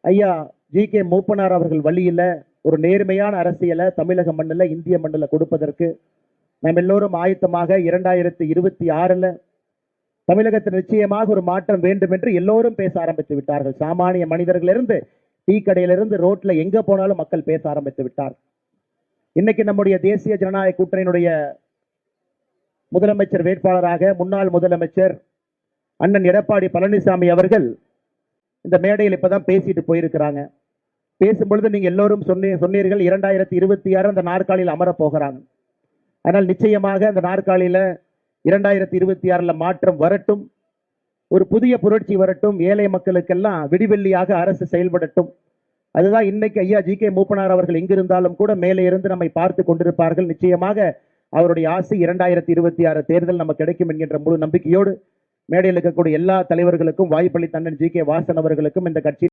ஐயா ஜி.கே. மூப்பனார் அவர்கள் வழியில ஒரு நேர்மையான அரசியலை தமிழக மண்ணில், இந்திய மண்ணில் கொடுப்பதற்கு நாம் எல்லோரும் ஆயத்தமாக 2026 தமிழகத்தில் நிச்சயமாக ஒரு மாற்றம் வேண்டும் என்று எல்லோரும் பேச ஆரம்பித்து விட்டார்கள். சாமானிய மனிதர்களிலிருந்து டீ கடையிலிருந்து ரோட்ல எங்க போனாலும் மக்கள் பேச ஆரம்பித்து விட்டார். இன்னைக்கு நம்முடைய தேசிய ஜனநாயக கூட்டணியினுடைய முதலமைச்சர் வேட்பாளராக முன்னாள் முதலமைச்சர் அண்ணன் எடப்பாடி பழனிசாமி அவர்கள் இந்த மேடையில் இப்பதான் பேசிட்டு போயிருக்கிறாங்க. பேசும்பொழுது நீங்க எல்லோரும் சொன்னீர்கள் 2026 அந்த நாற்காலியில் அமர போகிறாங்க. ஆனால் நிச்சயமாக அந்த நாற்காலியில 2026 மாற்றம் வரட்டும், ஒரு புதிய புரட்சி வரட்டும், ஏழை மக்களுக்கெல்லாம் விடிவெள்ளியாக அரசு செயல்படட்டும். அதுதான் இன்னைக்கு ஐயா ஜி.கே. மூப்பனார் அவர்கள் எங்கிருந்தாலும் கூட மேலே இருந்து நம்மை பார்த்து கொண்டிருப்பார்கள். நிச்சயமாக அவருடைய ஆசை 2026 தேர்தல் நமக்கு கிடைக்கும் என்கின்ற முழு நம்பிக்கையோடு மேடையில் இருக்கக்கூடிய எல்லா தலைவர்களுக்கும் வாய்ப்பளித்த அண்ணன் ஜி.கே. வாசன் அவர்களுக்கும் இந்த கட்சி